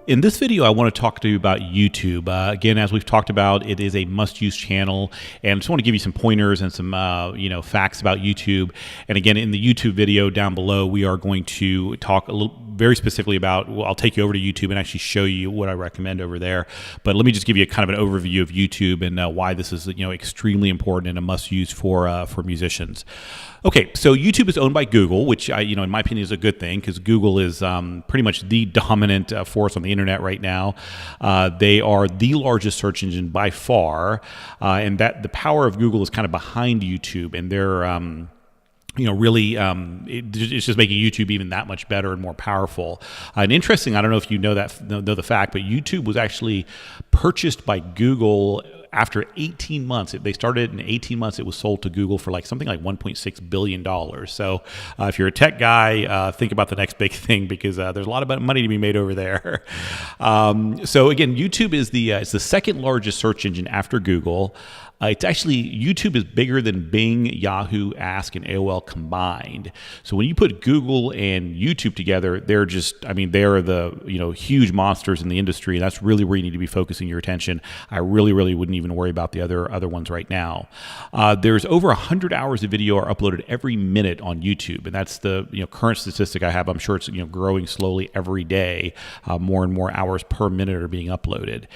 In this video, I want to talk to you about YouTube. Again, as we've talked about, it is a must-use channel, and I just want to give you some pointers and some facts about YouTube. And again, in the YouTube video down below, we are going to talk very specifically about. Well, I'll take you over to YouTube and actually show you what I recommend over there. But let me just give you kind of an overview of YouTube and why this is extremely important and a must-use for musicians. Okay, so YouTube is owned by Google, which in my opinion is a good thing because Google is pretty much the dominant force on the internet right now. They are the largest search engine by far, and that the power of Google is kind of behind YouTube, and they're it's just making YouTube even that much better and more powerful. And interesting, I don't know if you know the fact, but YouTube was actually purchased by Google after 18 months. They started in 18 months. It was sold to Google for something like $1.6 billion. So if you're a tech guy, think about the next big thing because there's a lot of money to be made over there. So again, YouTube is it's the second largest search engine after Google. It's actually, YouTube is bigger than Bing, Yahoo, Ask, and AOL combined. So when you put Google and YouTube together, they're the huge monsters in the industry. And that's really where you need to be focusing your attention. I really wouldn't even worry about the other ones right now. There's over 100 hours of video are uploaded every minute on YouTube, and that's the current statistic I have. I'm sure it's growing slowly every day. More and more hours per minute are being uploaded.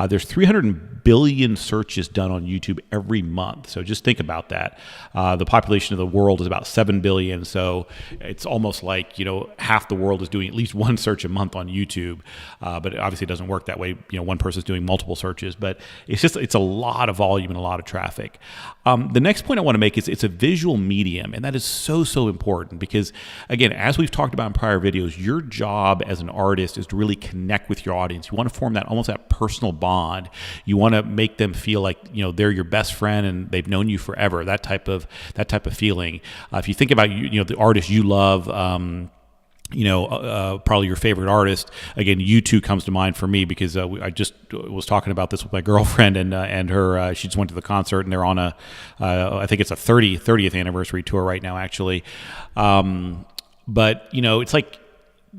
There's 300 billion searches done on YouTube every month. So just think about that. The population of the world is about 7 billion. So it's almost like, half the world is doing at least one search a month on YouTube. But obviously it doesn't work that way. One person's doing multiple searches, but it's a lot of volume and a lot of traffic. The next point I want to make is it's a visual medium. And that is so important because, again, as we've talked about in prior videos, your job as an artist is to really connect with your audience. You want to form that personal bond. You want to make them feel like, they're your best friend and they've known you forever. That type of feeling. If you think about the artist you love, probably your favorite artist. Again, U2 comes to mind for me because I just was talking about this with my girlfriend and her. She just went to the concert and they're on I think it's a 30th anniversary tour right now, actually. But it's like.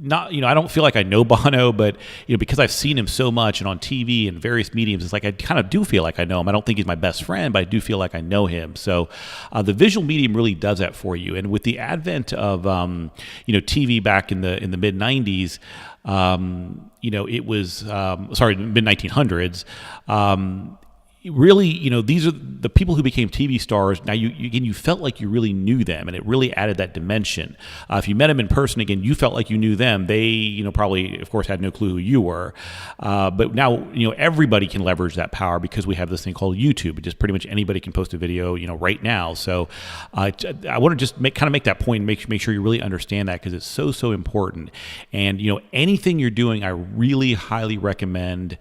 I don't feel like I know Bono, but because I've seen him so much and on TV and various mediums, it's like I kind of do feel like I know him. I don't think he's my best friend, but I do feel like I know him. So the visual medium really does that for you. And with the advent of TV back in the mid 90s, it was mid 1900s. Really, these are the people who became TV stars. Now, you felt like you really knew them, and it really added that dimension. If you met them in person, again, you felt like you knew them. They, probably, of course, had no clue who you were. But now, everybody can leverage that power because we have this thing called YouTube. Just pretty much anybody can post a video, right now. So I want to just make that point and make sure you really understand that because it's so important. And, anything you're doing, I really highly recommend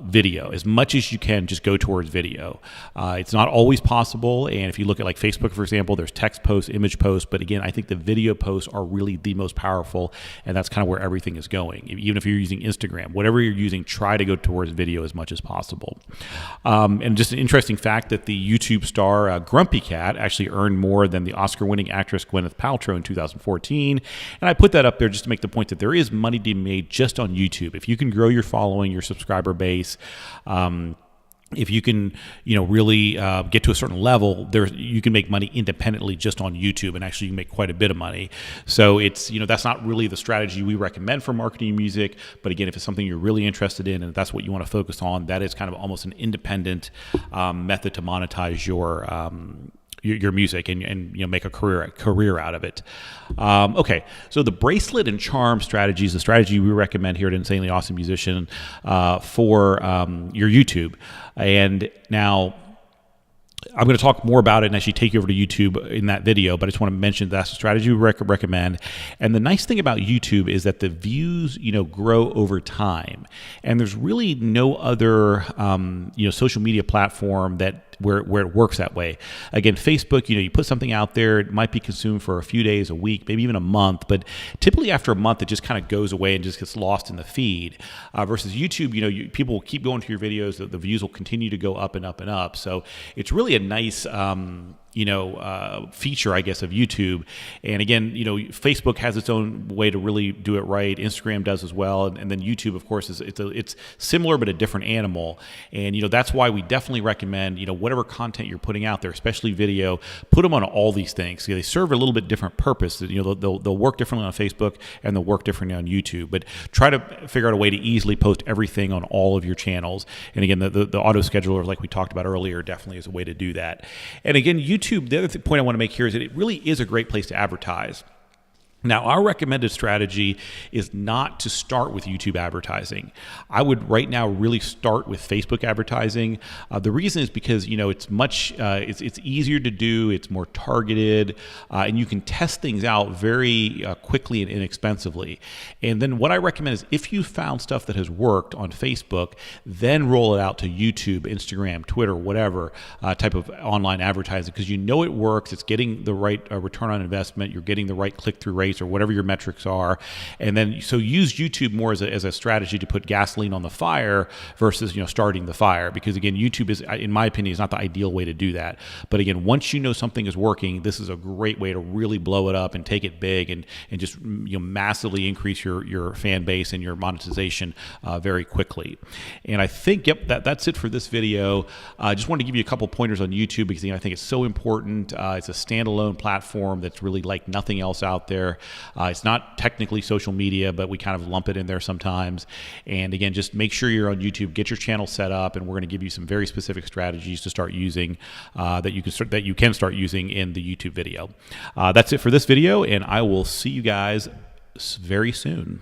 video. As much as you can, just go towards video. It's not always possible, and if you look at like Facebook, for example, there's text posts, image posts, but again, I think the video posts are really the most powerful, and that's kind of where everything is going. Even if you're using Instagram, whatever you're using, try to go towards video as much as possible. And just an interesting fact that the YouTube star Grumpy Cat actually earned more than the Oscar-winning actress Gwyneth Paltrow in 2014, and I put that up there just to make the point that there is money to be made just on YouTube. If you can grow your following, your subscriber base, if you can, really get to a certain level, you can make money independently just on YouTube, and actually you can make quite a bit of money. So it's, that's not really the strategy we recommend for marketing music. But again, if it's something you're really interested in and that's what you want to focus on, that is kind of almost an independent method to monetize your music and make a career out of it. Okay, so the bracelet and charm strategy is the strategy we recommend here at Insanely Awesome Musician for your YouTube. And now I'm going to talk more about it and actually take you over to YouTube in that video, but I just want to mention that's the strategy we recommend. And the nice thing about YouTube is that the views, grow over time. And there's really no other, social media platform where it works that way. Again, Facebook, you put something out there, it might be consumed for a few days, a week, maybe even a month, but typically after a month, it just kind of goes away and just gets lost in the feed. Versus YouTube, people will keep going to your videos, the views will continue to go up and up and up. So it's really a nice feature, I guess, of YouTube. And again, Facebook has its own way to really do it right. Instagram does as well, and then YouTube, of course, it's similar but a different animal. And that's why we definitely recommend whatever content you're putting out there, especially video, put them on all these things. They serve a little bit different purpose. They'll work differently on Facebook and they'll work differently on YouTube. But try to figure out a way to easily post everything on all of your channels. And again, the auto scheduler, like we talked about earlier, definitely is a way to do that. And again, YouTube. The other point I want to make here is that it really is a great place to advertise. Now, our recommended strategy is not to start with YouTube advertising. I would right now really start with Facebook advertising. The reason is because it's easier to do, it's more targeted, and you can test things out very quickly and inexpensively. And then what I recommend is if you found stuff that has worked on Facebook, then roll it out to YouTube, Instagram, Twitter, whatever type of online advertising, because it works. It's getting the right return on investment. You're getting the right click-through rates, or whatever your metrics are. And then so use YouTube more as a strategy to put gasoline on the fire versus starting the fire, because again, YouTube is, in my opinion, is not the ideal way to do that. But again, once something is working, this is a great way to really blow it up and take it big and just massively increase your fan base and your monetization very quickly. And I think that's it for this video. I just wanted to give you a couple pointers on YouTube because I think it's so important. It's a standalone platform that's really like nothing else out there. It's not technically social media, but we kind of lump it in there sometimes. And again, just make sure you're on YouTube, get your channel set up, and we're going to give you some very specific strategies to start using that you can start using in the YouTube video. That's it for this video, and I will see you guys very soon.